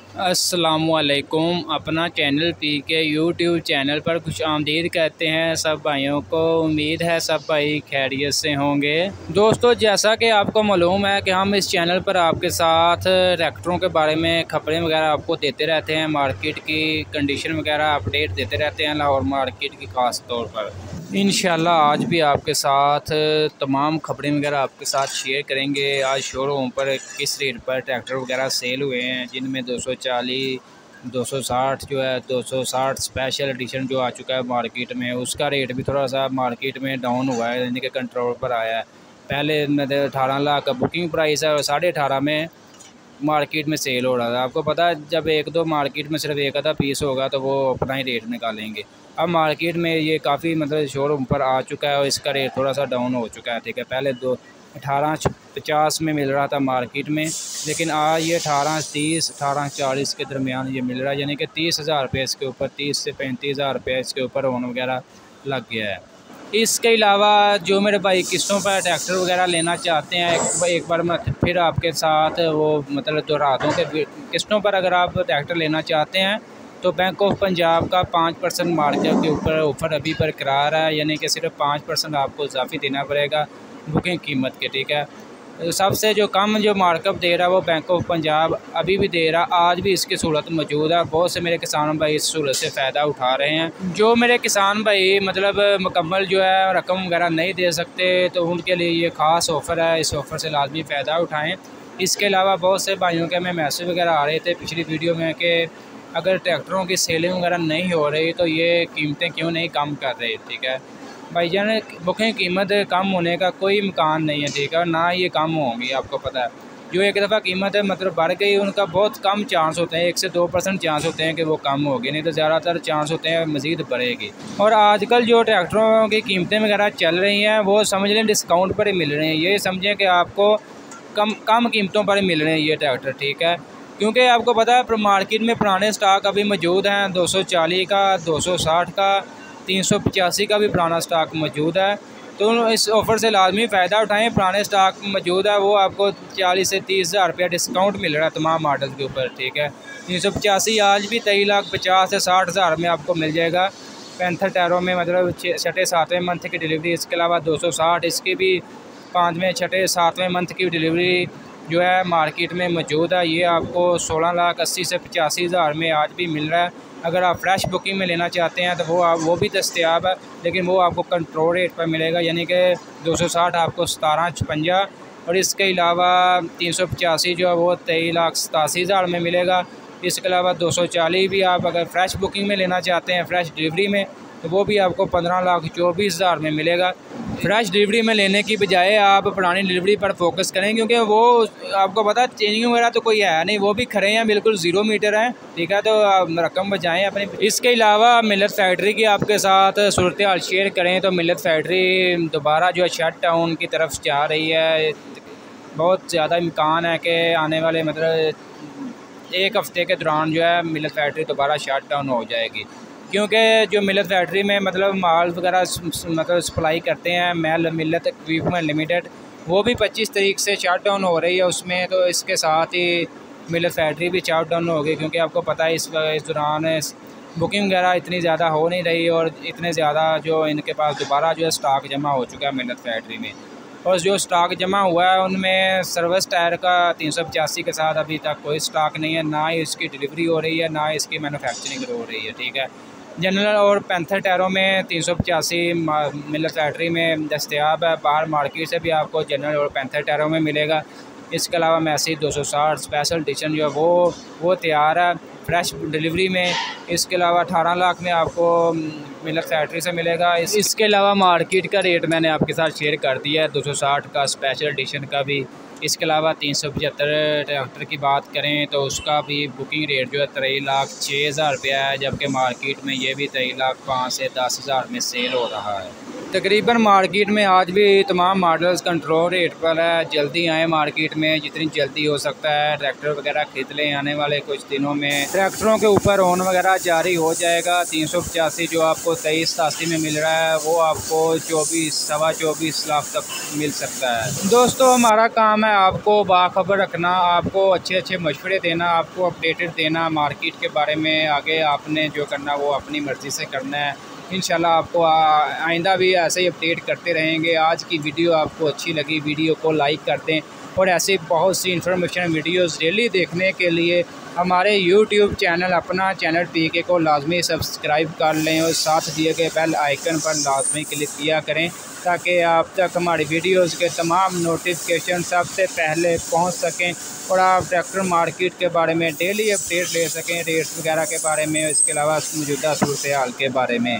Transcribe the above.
अस्सलामुअलैकुम। अपना चैनल पीके YouTube channel पर खुश आमदीद कहते हैं सब भाइयों को। उम्मीद है सब भाई खैरियत से होंगे। दोस्तों, जैसा कि आपको मालूम है कि हम इस चैनल पर आपके साथ ट्रैक्टरों के बारे में खबरें वगैरह आपको देते रहते हैं, मार्केट की कंडीशन वगैरह अपडेट देते रहते हैं लाहौर मार्केट की ख़ास तौर पर। इंशाल्लाह आज भी आपके साथ तमाम खबरें वगैरह आपके साथ शेयर करेंगे। आज शोरूम पर किस रेट पर ट्रैक्टर वगैरह सेल हुए हैं, जिनमें 240, 260 जो है 260 स्पेशल एडिशन जो आ चुका है मार्केट में, उसका रेट भी थोड़ा सा मार्केट में डाउन हुआ है, यानी कि कंट्रोल पर आया है। पहले 18 लाख का बुकिंग प्राइस है और 18.5 में मार्केट में सेल हो रहा था। आपको पता है जब एक दो मार्केट में सिर्फ एक आधा पीस होगा तो वो अपना ही रेट निकालेंगे। अब मार्केट में ये काफ़ी मतलब शोरूम पर आ चुका है और इसका रेट थोड़ा सा डाउन हो चुका है। ठीक है, पहले 1850 में मिल रहा था मार्केट में, लेकिन आज ये 1830 1840 के दरमियान ये मिल रहा है, यानी कि 30,000 रुपये इसके ऊपर, 30 से 35,000 रुपये इसके ऊपर ओन वगैरह लग गया है। इसके अलावा जो मेरे भाई किस्तों पर ट्रैक्टर वगैरह लेना चाहते हैं, एक बार मैं फिर आपके साथ वो मतलब दोहरा दूँ कि किस्तों पर अगर आप ट्रैक्टर लेना चाहते हैं तो बैंक ऑफ पंजाब का 5% मार्केट के ऊपर ऑफ़र अभी बरकरार है, यानी कि सिर्फ 5% आपको इजाफी देना पड़ेगा बुकिंग कीमत के। ठीक है, सबसे जो कम जो मार्कअप दे रहा है वो बैंक ऑफ पंजाब अभी भी दे रहा, आज भी इसकी सहूलत मौजूद है। बहुत से मेरे किसान भाई इस सहूलत से फ़ायदा उठा रहे हैं। जो मेरे किसान भाई मतलब मुकम्मल जो है रकम वगैरह नहीं दे सकते तो उनके लिए ये ख़ास ऑफ़र है, इस ऑफ़र से लाजमी फ़ायदा उठाएँ। इसके अलावा बहुत से भाइयों के हमें मैसेज वगैरह आ रहे थे पिछली वीडियो में कि अगर ट्रैक्टरों की सेलिंग वगैरह नहीं हो रही तो ये कीमतें क्यों नहीं कम कर रही। ठीक है भाईजान, बुकिंग कीमत कम होने का कोई इम्कान नहीं है। ठीक है, ना ये कम होंगी। आपको पता है जो एक दफ़ा कीमत है मतलब बढ़ गई, उनका बहुत कम चांस होते हैं, 1 से 2% चांस होते हैं कि वो कम होगी, नहीं तो ज़्यादातर चांस होते हैं मज़ीद बढ़ेगी। और आजकल जो ट्रैक्टरों की कीमतें वगैरह चल रही हैं वो समझ लें डिस्काउंट पर ही मिल रही हैं। ये समझें कि आपको कम कीमतों पर ही मिल रहे हैं ये ट्रैक्टर। ठीक है, क्योंकि आपको पता है मार्केट में पुराने स्टॉक अभी मौजूद हैं, 240 का, 260 का, 385 का भी पुराना स्टॉक मौजूद है। तो इस ऑफ़र से लाजमी फ़ायदा उठाएं। पुराने स्टॉक मौजूद है वो आपको 40 से 30,000 रुपया डिस्काउंट मिल रहा है तमाम मॉडल के ऊपर। ठीक है, 385 आज भी 23,50,000 से 60,000 में आपको मिल जाएगा पैंथर टायरों में, मतलब 6-7वें मंथ की डिलीवरी। इसके अलावा 260 इसकी भी 5वें 6-7वें मंथ की डिलीवरी जो है मार्केट में मौजूद है। ये आपको 16,80,000 से 85,000 में आज भी मिल रहा है। अगर आप फ्रेश बुकिंग में लेना चाहते हैं तो वो भी दस्तयाब है, लेकिन वो आपको कंट्रोल रेट पर मिलेगा, यानी कि 260 आपको 17,56 और इसके अलावा 385 जो है वो 23,87,000 में मिलेगा। इसके अलावा 240 भी आप अगर फ्रेश बुकिंग में लेना चाहते हैं फ्रेश डिलीवरी में तो वो भी आपको 15,24,000 में मिलेगा। फ्रेश डिलीवरी में लेने की बजाय आप पुरानी डिलीवरी पर फोकस करें, क्योंकि वो आपको पता है चेंजिंग वगैरह तो कोई है नहीं, वो भी खड़े हैं, बिल्कुल 0 मीटर हैं। ठीक है, तो आप रकम बचाएं अपनी। इसके अलावा मिलत फैक्ट्री की आपके साथ सूरत हाल शेयर करें तो मिलत फैक्ट्री दोबारा जो है शट डाउन की तरफ जा रही है। बहुत ज़्यादा इम्कान है कि आने वाले मतलब 1 हफ़्ते के दौरान जो है मिलत फैक्ट्री दोबारा शट डाउन हो जाएगी, क्योंकि जो मिलत फैक्ट्री में मतलब माल वगैरह मतलब सप्लाई करते हैं मिलत इक्विपमेंट लिमिटेड, वो भी 25 तारीख से शट डाउन हो रही है उसमें। तो इसके साथ ही मिलत फैक्ट्री भी शट डाउन होगी, क्योंकि आपको पता है इस दौरान बुकिंग वगैरह इतनी ज़्यादा हो नहीं रही और इतने ज़्यादा जो इनके पास दोबारा जो है स्टॉक जमा हो चुका है मिलत फैक्ट्री में। और जो स्टॉक जमा हुआ है उनमें सर्विस टायर का 385 के साथ अभी तक कोई स्टॉक नहीं है, ना ही इसकी डिलीवरी हो रही है, ना ही इसकी मैन्युफैक्चरिंग हो रही है। ठीक है, जनरल और पैंथर टायरों में 385 मिलत फैक्ट्री में दस्तयाब है। बाहर मार्केट से भी आपको जनरल और पैंथर टायरों में मिलेगा। इसके अलावा मैसी 260 स्पेशल एडिशन जो है वो तैयार है फ्रेश डिलीवरी में। इसके अलावा 18 लाख में आपको मिलत फैक्ट्री से मिलेगा। इसके अलावा मार्केट का रेट मैंने आपके साथ शेयर कर दिया है 260 का स्पेशल एडिशन का भी। इसके अलावा 375 ट्रैक्टर की बात करें तो उसका भी बुकिंग रेट जो है 23,06,000 रुपया है, जबकि मार्केट में ये भी 23,05,000 से 10,000 में सेल हो रहा है। तकरीबन मार्केट में आज भी तमाम मॉडल्स कंट्रोल रेट पर है। जल्दी आए मार्केट में, जितनी जल्दी हो सकता है ट्रैक्टर वगैरह खरीद लें। आने वाले कुछ दिनों में ट्रैक्टरों के ऊपर ओन वगैरह जारी हो जाएगा। 385 जो आपको 23-87 में मिल रहा है वो आपको 24-24 लाख तक मिल सकता है। दोस्तों हमारा काम है आपको बाखबर रखना, आपको अच्छे अच्छे मशवरे देना, आपको अपडेटेड देना मार्केट के बारे में। आगे आपने जो करना वो अपनी मर्ज़ी से करना है। इंशाल्लाह आपको आइंदा भी ऐसे ही अपडेट करते रहेंगे। आज की वीडियो आपको अच्छी लगी, वीडियो को लाइक कर दें और ऐसे बहुत सी इन्फॉर्मेशन वीडियोस डेली देखने के लिए हमारे यूट्यूब चैनल अपना चैनल पीके को लाजमी सब्सक्राइब कर लें और साथ दिए गए बेल आइकन पर लाजमी क्लिक किया करें ताकि आप तक हमारी वीडियोस के तमाम नोटिफिकेशन सबसे पहले पहुंच सकें और आप ट्रैक्टर मार्केट के बारे में डेली अपडेट ले सकें, रेट्स वगैरह के बारे में, इसके अलावा मौजूदा सूरत हाल के बारे में।